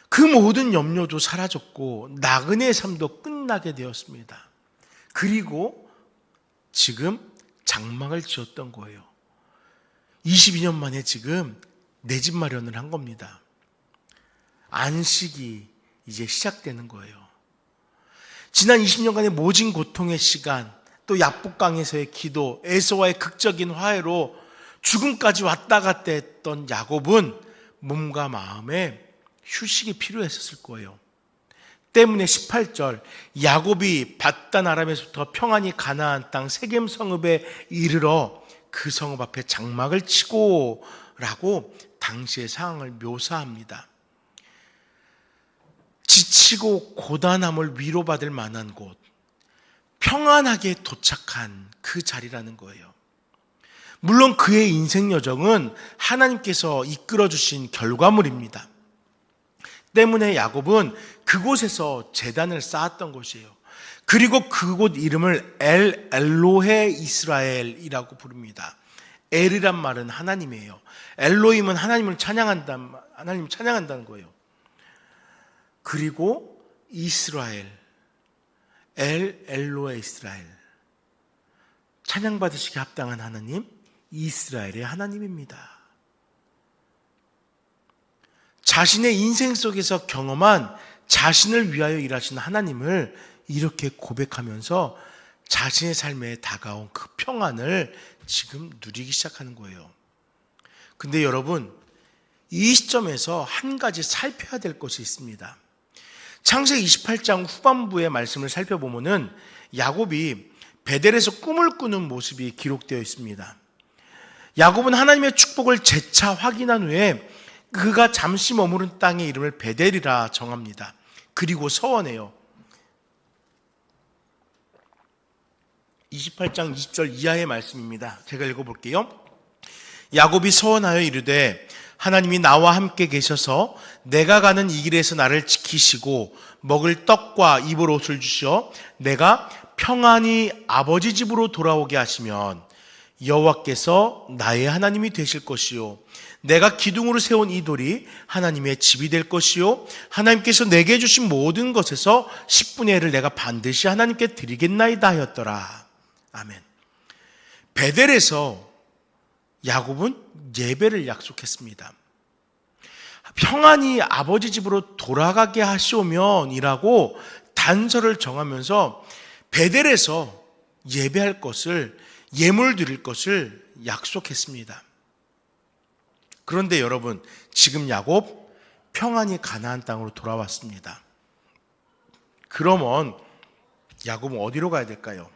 그 모든 염려도 사라졌고 나그네의 삶도 끝나게 되었습니다. 그리고 지금 장막을 지었던 거예요. 22년 만에 지금 내 집 마련을 한 겁니다. 안식이 이제 시작되는 거예요. 지난 20년간의 모진 고통의 시간, 또 야복강에서의 기도, 에서와의 극적인 화해로 죽음까지 왔다 갔다 했던 야곱은 몸과 마음에 휴식이 필요했었을 거예요. 때문에 18절 야곱이 밧단 아람에서부터 평안히 가나안 땅 세겜 성읍에 이르러 그 성읍 앞에 장막을 치고 라고 당시의 상황을 묘사합니다. 지치고 고단함을 위로받을 만한 곳, 평안하게 도착한 그 자리라는 거예요. 물론 그의 인생 여정은 하나님께서 이끌어 주신 결과물입니다. 때문에 야곱은 그곳에서 제단을 쌓았던 곳이에요. 그리고 그곳 이름을 엘로헤 이스라엘이라고 부릅니다. 엘이란 말은 하나님이에요. 엘로힘은 하나님을 찬양한다는 거예요. 그리고 이스라엘, 엘로헤 이스라엘, 찬양받으시기 합당한 하나님, 이스라엘의 하나님입니다. 자신의 인생 속에서 경험한 자신을 위하여 일하신 하나님을 이렇게 고백하면서 자신의 삶에 다가온 그 평안을 지금 누리기 시작하는 거예요. 근데 여러분, 이 시점에서 한 가지 살펴야 될 것이 있습니다. 창세기 28장 후반부의 말씀을 살펴보면은 야곱이 베델에서 꿈을 꾸는 모습이 기록되어 있습니다. 야곱은 하나님의 축복을 재차 확인한 후에 그가 잠시 머무른 땅의 이름을 베델이라 정합니다. 그리고 서원해요. 28장 20절 이하의 말씀입니다. 제가 읽어볼게요. 야곱이 서원하여 이르되 하나님이 나와 함께 계셔서 내가 가는 이 길에서 나를 지키시고 먹을 떡과 입을 옷을 주시어 내가 평안히 아버지 집으로 돌아오게 하시면 여호와께서 나의 하나님이 되실 것이요 내가 기둥으로 세운 이 돌이 하나님의 집이 될 것이요 하나님께서 내게 주신 모든 것에서 10분의 1을 내가 반드시 하나님께 드리겠나이다 하였더라. 아멘. 베델에서 야곱은 예배를 약속했습니다. 평안히 아버지 집으로 돌아가게 하시오면이라고 단서를 정하면서 베델에서 예배할 것을, 예물 드릴 것을 약속했습니다. 그런데 여러분, 지금 야곱 평안히 가나안 땅으로 돌아왔습니다. 그러면 야곱은 어디로 가야 될까요?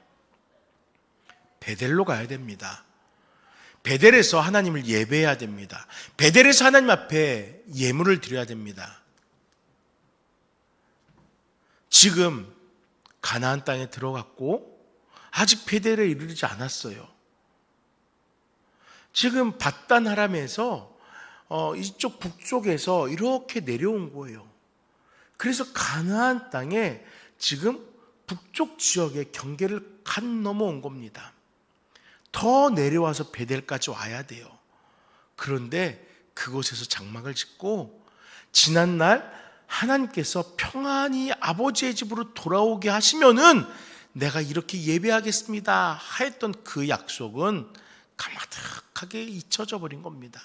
베델로 가야 됩니다. 베델에서 하나님을 예배해야 됩니다. 베델에서 하나님 앞에 예물을 드려야 됩니다. 지금 가나안 땅에 들어갔고 아직 베델에 이르지 않았어요. 지금 밧단 아람에서 이쪽 북쪽에서 이렇게 내려온 거예요. 그래서 가나안 땅에 지금 북쪽 지역의 경계를 간 넘어온 겁니다. 더 내려와서 베델까지 와야 돼요. 그런데 그곳에서 장막을 짓고 지난날 하나님께서 평안히 아버지의 집으로 돌아오게 하시면은 내가 이렇게 예배하겠습니다 하였던 그 약속은 가마득하게 잊혀져 버린 겁니다.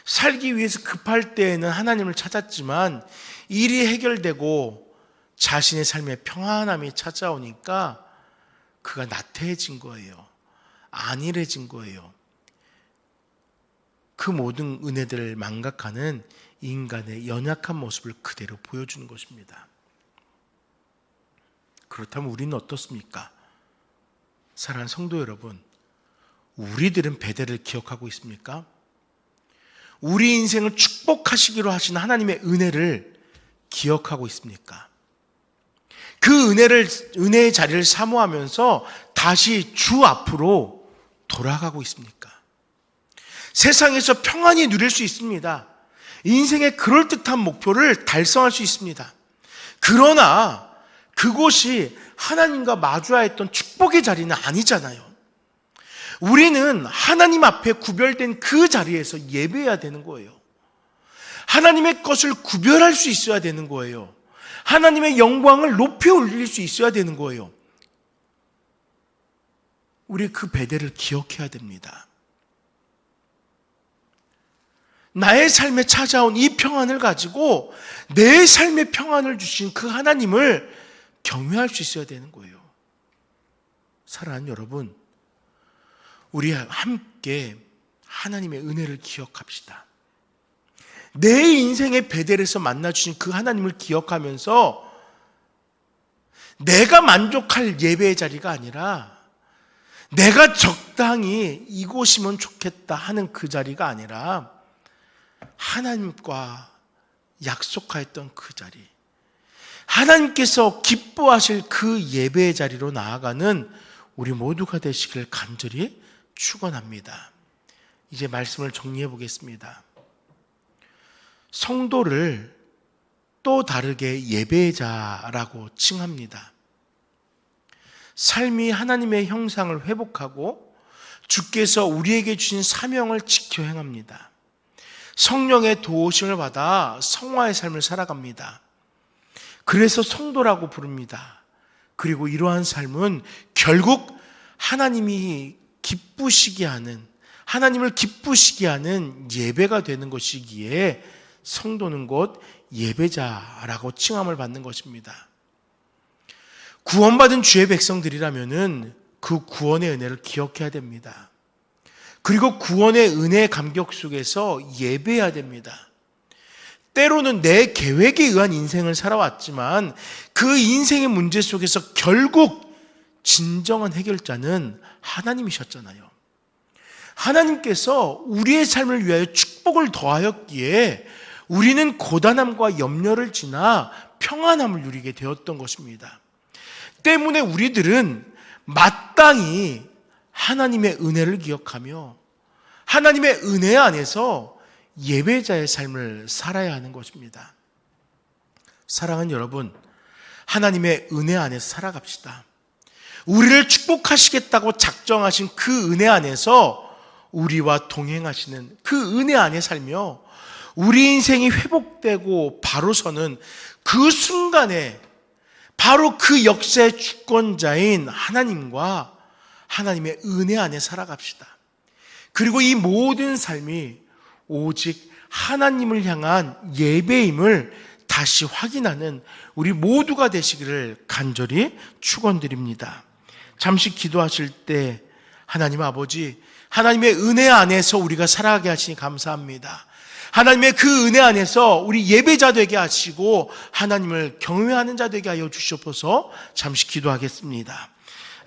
살기 위해서 급할 때에는 하나님을 찾았지만 일이 해결되고 자신의 삶에 평안함이 찾아오니까 그가 나태해진 거예요. 안일해진 거예요. 그 모든 은혜들을 망각하는 인간의 연약한 모습을 그대로 보여주는 것입니다. 그렇다면 우리는 어떻습니까? 사랑하는 성도 여러분, 우리들은 베델을 기억하고 있습니까? 우리 인생을 축복하시기로 하신 하나님의 은혜를 기억하고 있습니까? 그 은혜의 자리를 사모하면서 다시 주 앞으로 돌아가고 있습니까? 세상에서 평안히 누릴 수 있습니다. 인생의 그럴듯한 목표를 달성할 수 있습니다. 그러나 그곳이 하나님과 마주해야 했던 축복의 자리는 아니잖아요. 우리는 하나님 앞에 구별된 그 자리에서 예배해야 되는 거예요. 하나님의 것을 구별할 수 있어야 되는 거예요. 하나님의 영광을 높이 올릴 수 있어야 되는 거예요. 우리 그 배대를 기억해야 됩니다. 나의 삶에 찾아온 이 평안을 가지고 내 삶의 평안을 주신 그 하나님을 경외할 수 있어야 되는 거예요. 사랑하는 여러분, 우리 함께 하나님의 은혜를 기억합시다. 내 인생의 베델에서 만나주신 그 하나님을 기억하면서 내가 만족할 예배의 자리가 아니라 내가 적당히 이곳이면 좋겠다 하는 그 자리가 아니라 하나님과 약속하였던 그 자리, 하나님께서 기뻐하실 그 예배의 자리로 나아가는 우리 모두가 되시길 간절히 축원합니다. 이제 말씀을 정리해 보겠습니다. 성도를 또 다르게 예배자라고 칭합니다. 삶이 하나님의 형상을 회복하고 주께서 우리에게 주신 사명을 지켜 행합니다. 성령의 도우심을 받아 성화의 삶을 살아갑니다. 그래서 성도라고 부릅니다. 그리고 이러한 삶은 결국 하나님이 기쁘시게 하는, 하나님을 기쁘시게 하는 예배가 되는 것이기에 성도는 곧 예배자라고 칭함을 받는 것입니다. 구원받은 주의 백성들이라면은 그 구원의 은혜를 기억해야 됩니다. 그리고 구원의 은혜의 감격 속에서 예배해야 됩니다. 때로는 내 계획에 의한 인생을 살아왔지만 그 인생의 문제 속에서 결국 진정한 해결자는 하나님이셨잖아요. 하나님께서 우리의 삶을 위하여 축복을 더하였기에 우리는 고단함과 염려를 지나 평안함을 누리게 되었던 것입니다. 때문에 우리들은 마땅히 하나님의 은혜를 기억하며 하나님의 은혜 안에서 예배자의 삶을 살아야 하는 것입니다. 사랑하는 여러분, 하나님의 은혜 안에서 살아갑시다. 우리를 축복하시겠다고 작정하신 그 은혜 안에서 우리와 동행하시는 그 은혜 안에 살며 우리 인생이 회복되고 바로 서는 그 순간에 바로 그 역사의 주권자인 하나님과 하나님의 은혜 안에 살아갑시다. 그리고 이 모든 삶이 오직 하나님을 향한 예배임을 다시 확인하는 우리 모두가 되시기를 간절히 축원드립니다. 잠시 기도하실 때 하나님 아버지, 하나님의 은혜 안에서 우리가 살아가게 하시니 감사합니다. 하나님의 그 은혜 안에서 우리 예배자 되게 하시고 하나님을 경외하는 자 되게 하여 주시옵소서. 잠시 기도하겠습니다.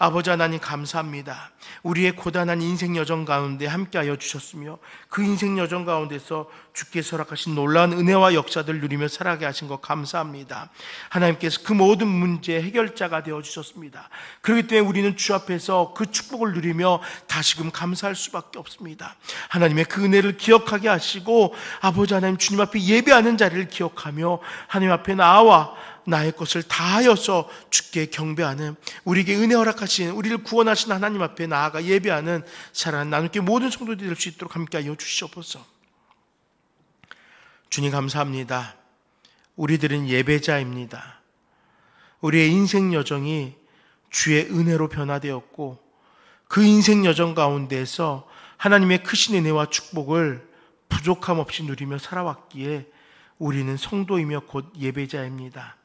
아버지 하나님 감사합니다. 우리의 고단한 인생 여정 가운데 함께하여 주셨으며 그 인생 여정 가운데서 주께서 허락하신 놀라운 은혜와 역사들을 누리며 살아가게 하신 것 감사합니다. 하나님께서 그 모든 문제의 해결자가 되어 주셨습니다. 그렇기 때문에 우리는 주 앞에서 그 축복을 누리며 다시금 감사할 수밖에 없습니다. 하나님의 그 은혜를 기억하게 하시고 아버지 하나님 주님 앞에 예배하는 자리를 기억하며 하나님 앞에 나와 나의 것을 다하여서 주께 경배하는, 우리에게 은혜 허락하신, 우리를 구원하신 하나님 앞에 나아가 예배하는 사랑하는 나누게 모든 성도들이 될 수 있도록 함께하여 주시옵소서. 주님 감사합니다. 우리들은 예배자입니다. 우리의 인생 여정이 주의 은혜로 변화되었고 그 인생 여정 가운데에서 하나님의 크신 은혜와 축복을 부족함 없이 누리며 살아왔기에 우리는 성도이며 곧 예배자입니다.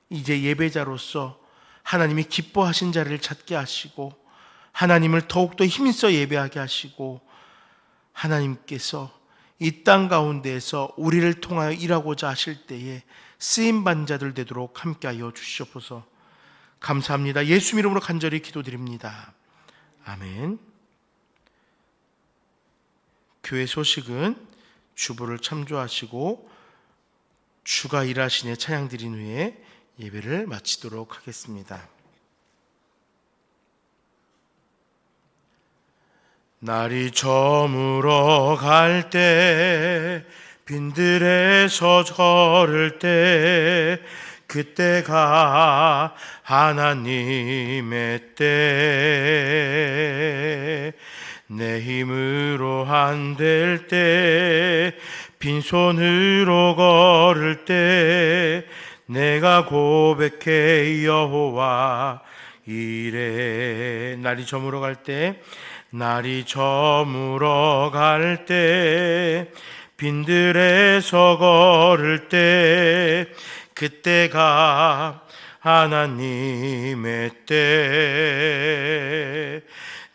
이제 예배자로서 하나님이 기뻐하신 자리를 찾게 하시고 하나님을 더욱더 힘써 예배하게 하시고 하나님께서 이 땅 가운데에서 우리를 통하여 일하고자 하실 때에 쓰임받는 자들 되도록 함께하여 주시옵소서. 감사합니다. 예수 이름으로 간절히 기도드립니다. 아멘. 교회 소식은 주보를 참조하시고 주가 일하시네 찬양 드린 후에 예배를 마치도록 하겠습니다. 날이 저물어 갈 때 빈들에서 걸을 때 그때가 하나님의 때 내 힘으로 안 될 때 빈손으로 걸을 때 내가 고백해 여호와 이래 날이 저물어 갈 때 날이 저물어 갈 때 빈들에서 걸을 때 그때가 하나님의 때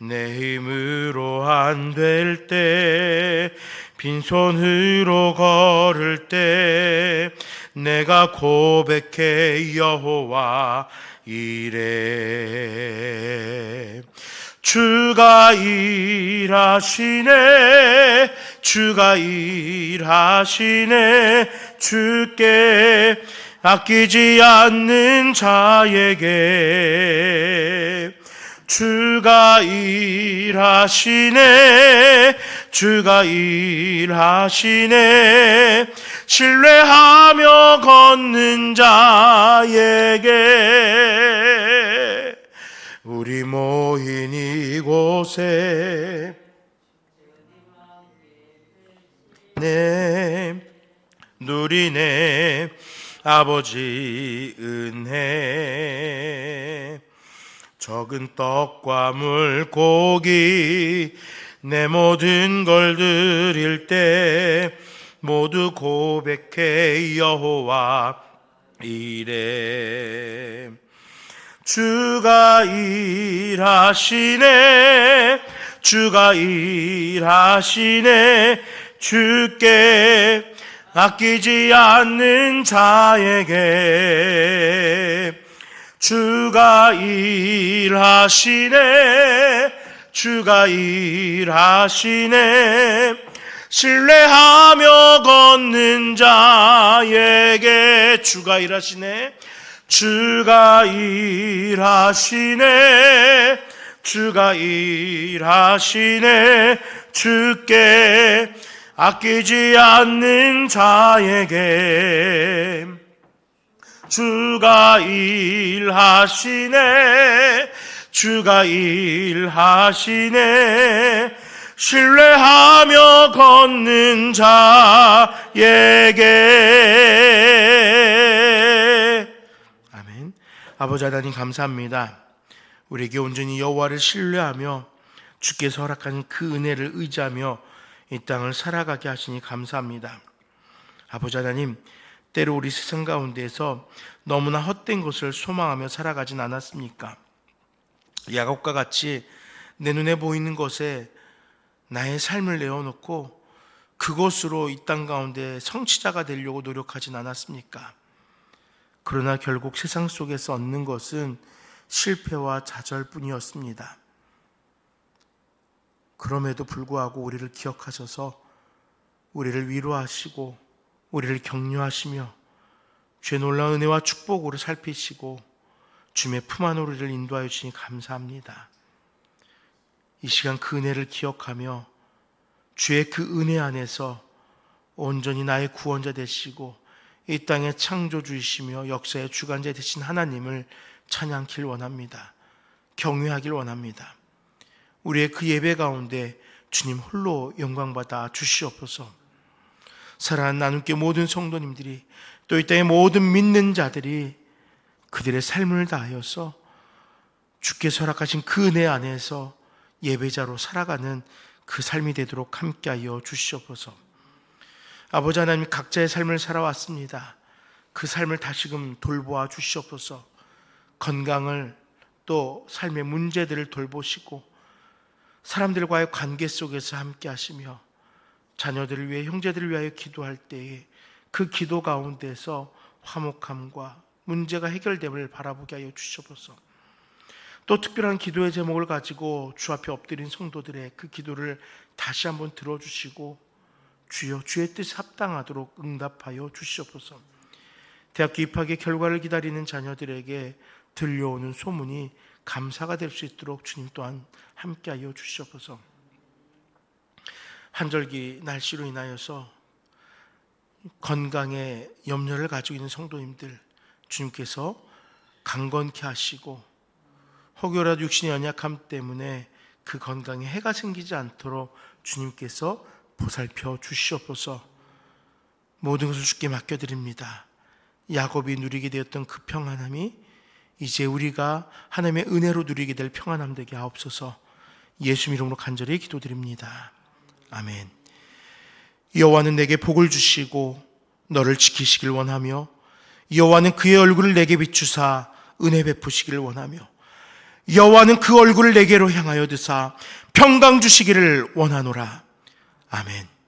내 힘으로 안 될 때 빈손으로 걸을 때 내가 고백해 여호와 이래 주가 일하시네 주가 일하시네 주께 아끼지 않는 자에게 주가 일하시네 주가 일하시네 신뢰하며 걷는 자에게 우리 모인 이곳에 내 누리네 아버지 은혜 적은 떡과 물고기 내 모든 걸 드릴 때 모두 고백해 여호와 이래 주가 일하시네 주가 일하시네 주께 아끼지 않는 자에게 주가 일하시네 주가 일하시네 신뢰하며 걷는 자에게 주가 일하시네 주가 일하시네 주가 일하시네 주께 아끼지 않는 자에게 주가 일하시네 주가 일하시네 신뢰하며 걷는 자에게 아멘. 아버지 하나님 감사합니다. 우리에게 온전히 여호와를 신뢰하며 주께서 허락하신 그 은혜를 의지하며 이 땅을 살아가게 하시니 감사합니다. 아버지 하나님, 때로 우리 세상 가운데에서 너무나 헛된 것을 소망하며 살아가진 않았습니까? 야곱과 같이 내 눈에 보이는 것에 나의 삶을 내어놓고 그것으로 이 땅 가운데 성취자가 되려고 노력하진 않았습니까? 그러나 결국 세상 속에서 얻는 것은 실패와 좌절뿐이었습니다. 그럼에도 불구하고 우리를 기억하셔서 우리를 위로하시고 우리를 격려하시며 주의 놀라운 은혜와 축복으로 살피시고 주님의 품 안으로 우리를 인도하여 주시니 감사합니다. 이 시간 그 은혜를 기억하며 주의 그 은혜 안에서 온전히 나의 구원자 되시고 이 땅의 창조주이시며 역사의 주관자 되신 하나님을 찬양길 원합니다. 경외하길 원합니다. 우리의 그 예배 가운데 주님 홀로 영광받아 주시옵소서. 사랑하는 나눔께 모든 성도님들이 또 이 땅의 모든 믿는 자들이 그들의 삶을 다하여서 주께서 허락하신 그 은혜 안에서 예배자로 살아가는 그 삶이 되도록 함께하여 주시옵소서. 아버지 하나님, 각자의 삶을 살아왔습니다. 그 삶을 다시금 돌보아 주시옵소서. 건강을 또 삶의 문제들을 돌보시고 사람들과의 관계 속에서 함께 하시며 자녀들을 위해 형제들을 위하여 기도할 때에 그 기도 가운데서 화목함과 문제가 해결됨을 바라보게 하여 주시옵소서. 또 특별한 기도의 제목을 가지고 주 앞에 엎드린 성도들의 그 기도를 다시 한번 들어주시고 주여 주의 뜻 합당하도록 응답하여 주시옵소서. 대학교 입학의 결과를 기다리는 자녀들에게 들려오는 소문이 감사가 될 수 있도록 주님 또한 함께하여 주시옵소서. 한절기 날씨로 인하여서 건강에 염려를 가지고 있는 성도님들, 주님께서 강건케 하시고 혹여라도 육신의 연약함 때문에 그 건강에 해가 생기지 않도록 주님께서 보살펴 주시옵소서. 모든 것을 주께 맡겨드립니다. 야곱이 누리게 되었던 그 평안함이 이제 우리가 하나님의 은혜로 누리게 될 평안함 되게 하옵소서. 예수 이름으로 간절히 기도드립니다. 아멘. 여호와는 내게 복을 주시고 너를 지키시길 원하며 여호와는 그의 얼굴을 내게 비추사 은혜 베푸시기를 원하며 여호와는 그 얼굴을 내게로 향하여 드사 평강 주시기를 원하노라. 아멘.